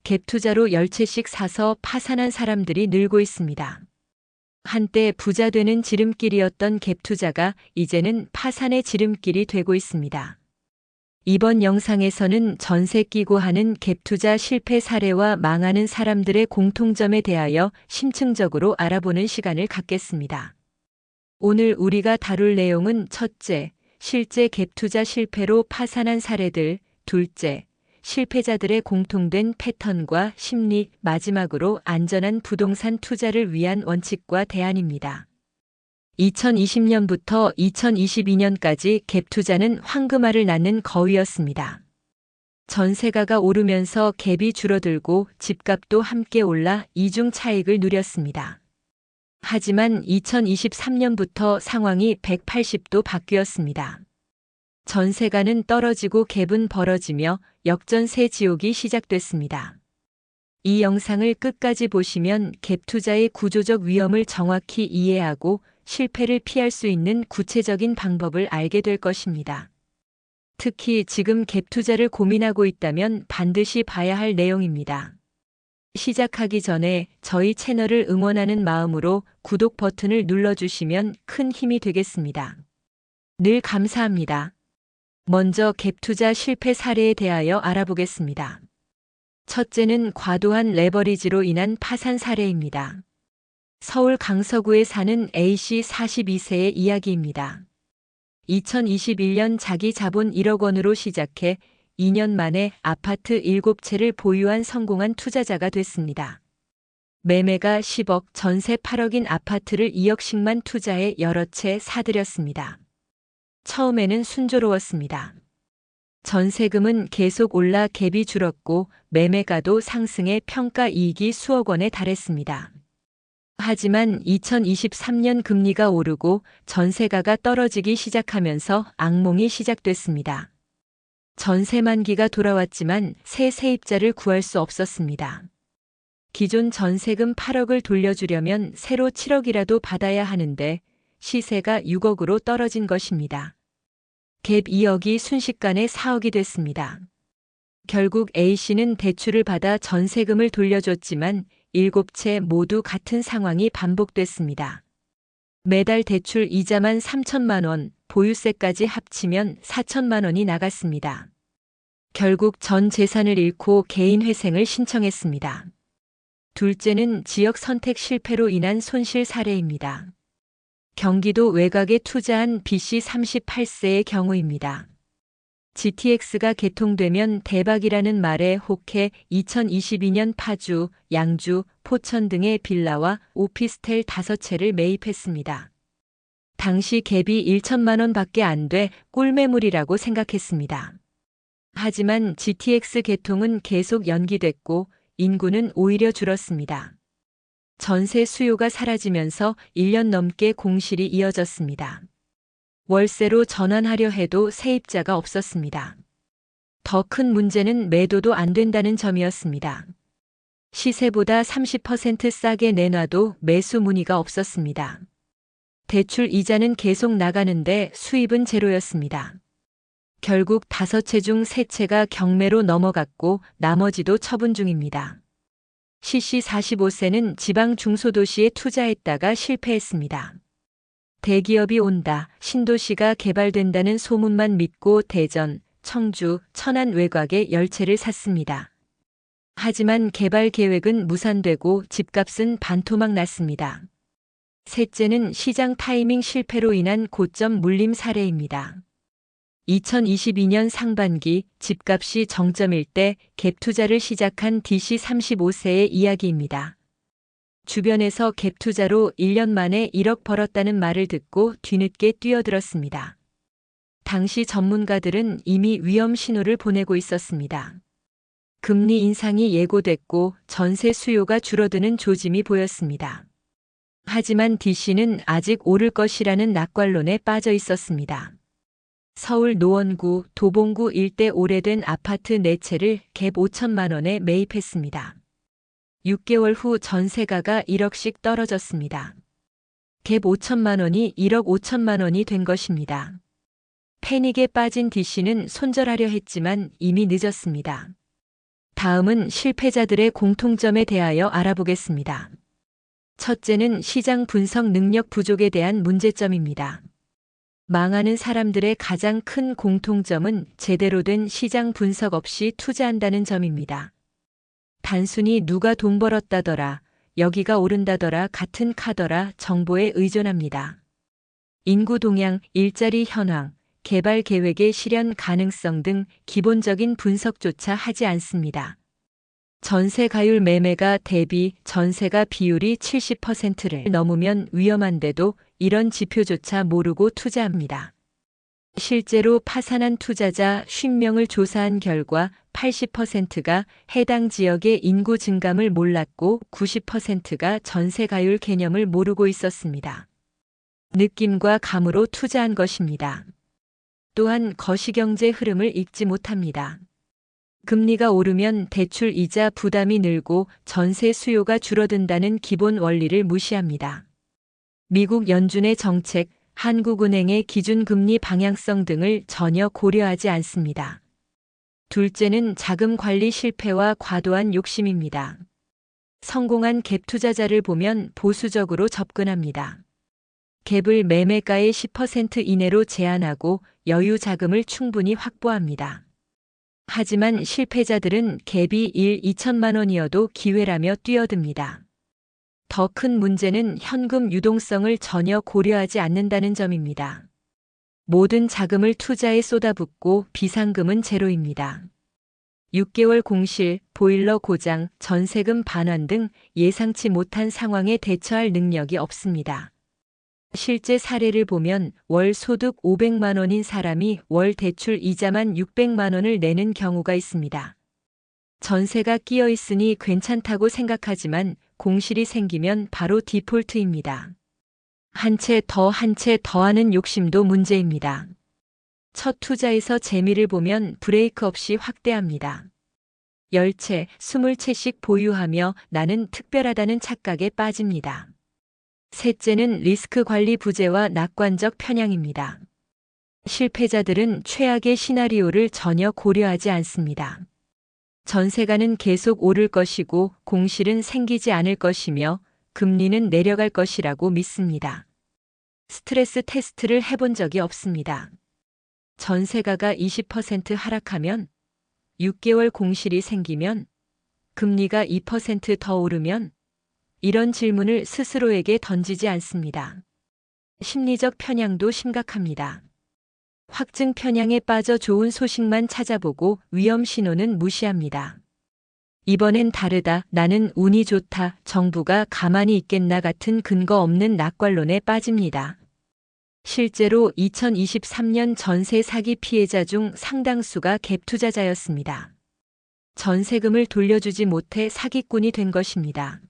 갭 투자로 10채씩 사서 파산한 사람들이 늘고 있습니다. 한때 부자 되는 지름길이었던 갭 투자가 이제는 파산의 지름길이 되고 있습니다. 이번 영상에서는 전세 끼고 하는 갭 투자 실패 사례와 망하는 사람들의 공통점에 대하여 심층적으로 알아보는 시간을 갖겠습니다. 오늘 우리가 다룰 내용은 첫째, 실제 갭 투자 실패로 파산한 사례들, 둘째, 실패자들의 공통된 패턴과 심리, 마지막으로 안전한 부동산 투자를 위한 원칙과 대안입니다. 2020년부터 2022년까지 갭 투자는 황금알을 낳는 거위였습니다. 전세가가 오르면서 갭이 줄어들고 집값도 함께 올라 이중 차익을 누렸습니다. 하지만 2023년부터 상황이 180도 바뀌었습니다. 전세가는 떨어지고 갭은 벌어지며 역전세 지옥이 시작됐습니다. 이 영상을 끝까지 보시면 갭 투자의 구조적 위험을 정확히 이해하고 실패를 피할 수 있는 구체적인 방법을 알게 될 것입니다. 특히 지금 갭 투자를 고민하고 있다면 반드시 봐야 할 내용입니다. 시작하기 전에 저희 채널을 응원하는 마음으로 구독 버튼을 눌러주시면 큰 힘이 되겠습니다. 늘 감사합니다. 먼저 갭 투자 실패 사례에 대하여 알아보겠습니다. 첫째는 과도한 레버리지로 인한 파산 사례입니다. 서울 강서구에 사는 A씨 42세의 이야기입니다. 2021년 자기 자본 1억 원으로 시작해 2년 만에 아파트 7채를 보유한 성공한 투자자가 됐습니다. 매매가 10억, 전세 8억인 아파트를 2억씩만 투자해 여러 채 사들였습니다. 처음에는 순조로웠습니다. 전세금은 계속 올라 갭이 줄었고 매매가도 상승해 평가 이익이 수억 원에 달했습니다. 하지만 2023년 금리가 오르고 전세가가 떨어지기 시작하면서 악몽이 시작됐습니다. 전세 만기가 돌아왔지만 새 세입자를 구할 수 없었습니다. 기존 전세금 8억을 돌려주려면 새로 7억이라도 받아야 하는데 시세가 6억으로 떨어진 것입니다. 갭 2억이 순식간에 4억이 됐습니다. 결국 A씨는 대출을 받아 전세금을 돌려줬지만 7채 모두 같은 상황이 반복됐습니다. 매달 대출 이자만 3천만 원, 보유세까지 합치면 4천만 원이 나갔습니다. 결국 전 재산을 잃고 개인 회생을 신청했습니다. 둘째는 지역 선택 실패로 인한 손실 사례입니다. 경기도 외곽에 투자한 B씨 38세의 경우입니다. GTX가 개통되면 대박이라는 말에 혹해 2022년 파주, 양주, 포천 등의 빌라와 오피스텔 5채를 매입했습니다. 당시 갭이 1천만 원 밖에 안 돼 꿀매물이라고 생각했습니다. 하지만 GTX 개통은 계속 연기됐고 인구는 오히려 줄었습니다. 전세 수요가 사라지면서 1년 넘게 공실이 이어졌습니다. 월세로 전환하려 해도 세입자가 없었습니다. 더 큰 문제는 매도도 안 된다는 점이었습니다. 시세보다 30% 싸게 내놔도 매수 문의가 없었습니다. 대출 이자는 계속 나가는데 수입은 제로였습니다. 결국 5채 중 3채가 경매로 넘어갔고 나머지도 처분 중입니다. C씨 45세는 지방 중소도시에 투자했다가 실패했습니다. 대기업이 온다, 신도시가 개발된다는 소문만 믿고 대전, 청주, 천안 외곽에 10채를 샀습니다. 하지만 개발 계획은 무산되고 집값은 반토막 났습니다. 셋째는 시장 타이밍 실패로 인한 고점 물림 사례입니다. 2022년 상반기 집값이 정점일 때 갭 투자를 시작한 D씨 35세의 이야기입니다. 주변에서 갭 투자로 1년 만에 1억 벌었다는 말을 듣고 뒤늦게 뛰어들었습니다. 당시 전문가들은 이미 위험 신호를 보내고 있었습니다. 금리 인상이 예고됐고 전세 수요가 줄어드는 조짐이 보였습니다. 하지만 D씨는 아직 오를 것이라는 낙관론에 빠져 있었습니다. 서울 노원구, 도봉구 일대 오래된 아파트 4채를 갭 5천만 원에 매입했습니다. 6개월 후 전세가가 1억씩 떨어졌습니다. 갭 5천만 원이 1억 5천만 원이 된 것입니다. 패닉에 빠진 D씨는 손절하려 했지만 이미 늦었습니다. 다음은 실패자들의 공통점에 대하여 알아보겠습니다. 첫째는 시장 분석 능력 부족에 대한 문제점입니다. 망하는 사람들의 가장 큰 공통점은 제대로 된 시장 분석 없이 투자한다는 점입니다. 단순히 누가 돈 벌었다더라, 여기가 오른다더라 같은 카더라 정보에 의존합니다. 인구 동향, 일자리 현황, 개발 계획의 실현 가능성 등 기본적인 분석조차 하지 않습니다. 전세 가율 매매가 대비 전세가 비율이 70%를 넘으면 위험한데도 이런 지표조차 모르고 투자합니다. 실제로 파산한 투자자 50명을 조사한 결과 80%가 해당 지역의 인구 증감을 몰랐고 90%가 전세 가율 개념을 모르고 있었습니다. 느낌과 감으로 투자한 것입니다. 또한 거시경제 흐름을 읽지 못합니다. 금리가 오르면 대출 이자 부담이 늘고 전세 수요가 줄어든다는 기본 원리를 무시합니다. 미국 연준의 정책, 한국은행의 기준금리 방향성 등을 전혀 고려하지 않습니다. 둘째는 자금 관리 실패와 과도한 욕심입니다. 성공한 갭 투자자를 보면 보수적으로 접근합니다. 갭을 매매가의 10% 이내로 제한하고 여유 자금을 충분히 확보합니다. 하지만 실패자들은 갭이 1, 2천만 원이어도 기회라며 뛰어듭니다. 더 큰 문제는 현금 유동성을 전혀 고려하지 않는다는 점입니다. 모든 자금을 투자에 쏟아붓고 비상금은 제로입니다. 6개월 공실, 보일러 고장, 전세금 반환 등 예상치 못한 상황에 대처할 능력이 없습니다. 실제 사례를 보면 월 소득 500만 원인 사람이 월 대출 이자만 600만 원을 내는 경우가 있습니다. 전세가 끼어 있으니 괜찮다고 생각하지만 공실이 생기면 바로 디폴트입니다. 한 채 더 하는 욕심도 문제입니다. 첫 투자에서 재미를 보면 브레이크 없이 확대합니다. 10채, 20채씩 보유하며 나는 특별하다는 착각에 빠집니다. 셋째는 리스크 관리 부재와 낙관적 편향입니다. 실패자들은 최악의 시나리오를 전혀 고려하지 않습니다. 전세가는 계속 오를 것이고 공실은 생기지 않을 것이며 금리는 내려갈 것이라고 믿습니다. 스트레스 테스트를 해본 적이 없습니다. 전세가가 20% 하락하면, 6개월 공실이 생기면, 금리가 2% 더 오르면, 이런 질문을 스스로에게 던지지 않습니다. 심리적 편향도 심각합니다. 확증 편향에 빠져 좋은 소식만 찾아보고 위험 신호는 무시합니다. 이번엔 다르다, 나는 운이 좋다, 정부가 가만히 있겠나 같은 근거 없는 낙관론에 빠집니다. 실제로 2023년 전세 사기 피해자 중 상당수가 갭 투자자였습니다. 전세금을 돌려주지 못해 사기꾼이 된 것입니다.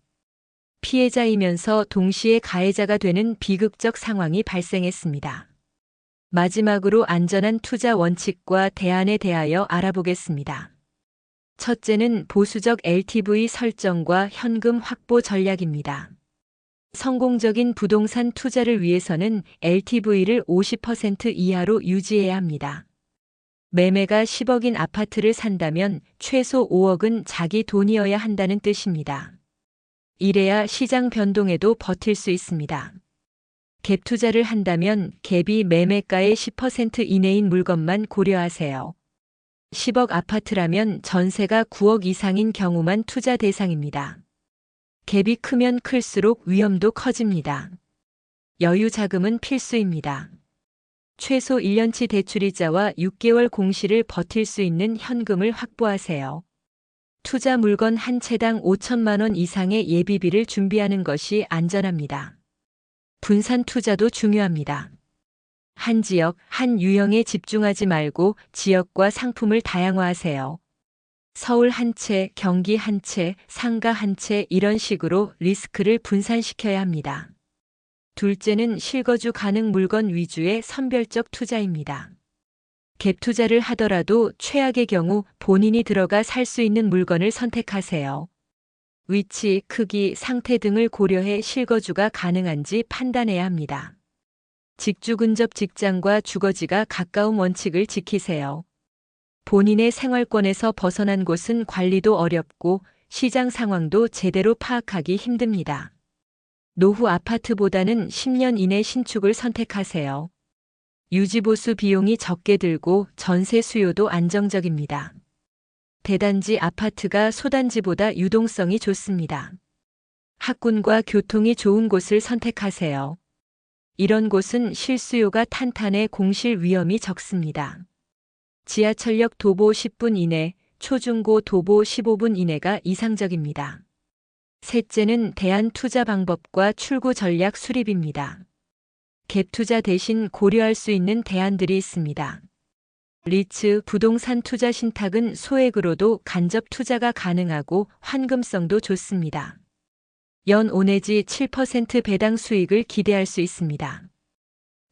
피해자이면서 동시에 가해자가 되는 비극적 상황이 발생했습니다. 마지막으로 안전한 투자 원칙과 대안에 대하여 알아보겠습니다. 첫째는 보수적 LTV 설정과 현금 확보 전략입니다. 성공적인 부동산 투자를 위해서는 LTV를 50% 이하로 유지해야 합니다. 매매가 10억인 아파트를 산다면 최소 5억은 자기 돈이어야 한다는 뜻입니다. 이래야 시장 변동에도 버틸 수 있습니다. 갭 투자를 한다면 갭이 매매가의 10% 이내인 물건만 고려하세요. 10억 아파트라면 전세가 9억 이상인 경우만 투자 대상입니다. 갭이 크면 클수록 위험도 커집니다. 여유 자금은 필수입니다. 최소 1년치 대출이자와 6개월 공실을 버틸 수 있는 현금을 확보하세요. 투자 물건 한 채당 5천만 원 이상의 예비비를 준비하는 것이 안전합니다. 분산 투자도 중요합니다. 한 지역, 한 유형에 집중하지 말고 지역과 상품을 다양화하세요. 서울 한 채, 경기 한 채, 상가 한 채 이런 식으로 리스크를 분산시켜야 합니다. 둘째는 실거주 가능 물건 위주의 선별적 투자입니다. 갭 투자를 하더라도 최악의 경우 본인이 들어가 살 수 있는 물건을 선택하세요. 위치, 크기, 상태 등을 고려해 실거주가 가능한지 판단해야 합니다. 직주 근접 직장과 주거지가 가까운 원칙을 지키세요. 본인의 생활권에서 벗어난 곳은 관리도 어렵고 시장 상황도 제대로 파악하기 힘듭니다. 노후 아파트보다는 10년 이내 신축을 선택하세요. 유지보수 비용이 적게 들고 전세 수요도 안정적입니다. 대단지 아파트가 소단지보다 유동성이 좋습니다. 학군과 교통이 좋은 곳을 선택하세요. 이런 곳은 실수요가 탄탄해 공실 위험이 적습니다. 지하철역 도보 10분 이내, 초중고 도보 15분 이내가 이상적입니다. 셋째는 대안 투자 방법과 출구 전략 수립입니다. 갭 투자 대신 고려할 수 있는 대안들이 있습니다. 리츠 부동산 투자 신탁은 소액으로도 간접 투자가 가능하고 환금성도 좋습니다. 연 5 내지 7% 배당 수익을 기대할 수 있습니다.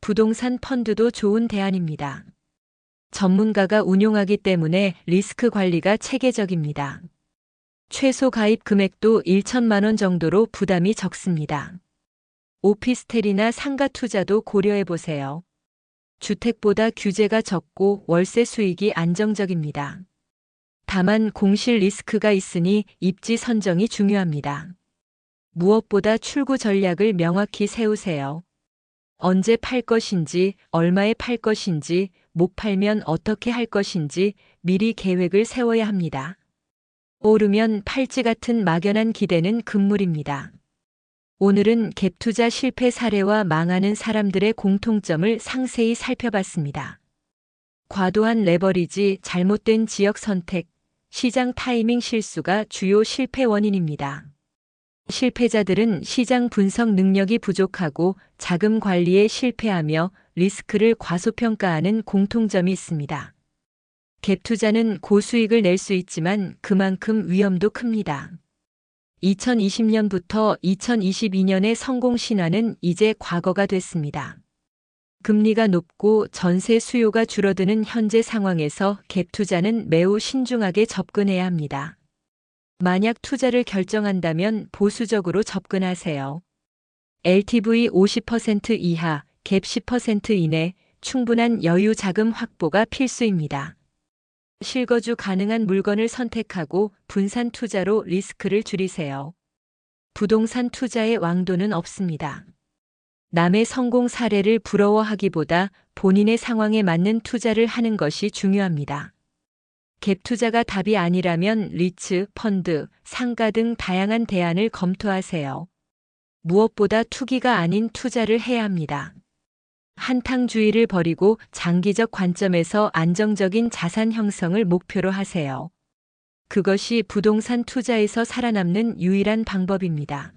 부동산 펀드도 좋은 대안입니다. 전문가가 운용하기 때문에 리스크 관리가 체계적입니다. 최소 가입 금액도 1천만 원 정도로 부담이 적습니다. 오피스텔이나 상가 투자도 고려해 보세요. 주택보다 규제가 적고 월세 수익이 안정적입니다. 다만 공실 리스크가 있으니 입지 선정이 중요합니다. 무엇보다 출구 전략을 명확히 세우세요. 언제 팔 것인지, 얼마에 팔 것인지, 못 팔면 어떻게 할 것인지 미리 계획을 세워야 합니다. 오르면 팔지 같은 막연한 기대는 금물입니다. 오늘은 갭 투자 실패 사례와 망하는 사람들의 공통점을 상세히 살펴봤습니다. 과도한 레버리지, 잘못된 지역 선택, 시장 타이밍 실수가 주요 실패 원인입니다. 실패자들은 시장 분석 능력이 부족하고 자금 관리에 실패하며 리스크를 과소평가하는 공통점이 있습니다. 갭 투자는 고수익을 낼 수 있지만 그만큼 위험도 큽니다. 2020년부터 2022년의 성공 신화는 이제 과거가 됐습니다. 금리가 높고 전세 수요가 줄어드는 현재 상황에서 갭 투자는 매우 신중하게 접근해야 합니다. 만약 투자를 결정한다면 보수적으로 접근하세요. LTV 50% 이하, 갭 10% 이내, 충분한 여유 자금 확보가 필수입니다. 실거주 가능한 물건을 선택하고 분산 투자로 리스크를 줄이세요. 부동산 투자의 왕도는 없습니다. 남의 성공 사례를 부러워하기보다 본인의 상황에 맞는 투자를 하는 것이 중요합니다. 갭 투자가 답이 아니라면 리츠, 펀드, 상가 등 다양한 대안을 검토하세요. 무엇보다 투기가 아닌 투자를 해야 합니다. 한탕주의를 버리고 장기적 관점에서 안정적인 자산 형성을 목표로 하세요. 그것이 부동산 투자에서 살아남는 유일한 방법입니다.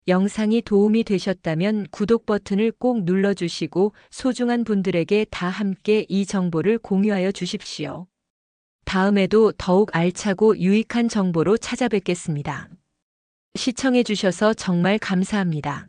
영상이 도움이 되셨다면 구독 버튼을 꼭 눌러주시고 소중한 분들에게 다 함께 이 정보를 공유하여 주십시오. 다음에도 더욱 알차고 유익한 정보로 찾아뵙겠습니다. 시청해 주셔서 정말 감사합니다.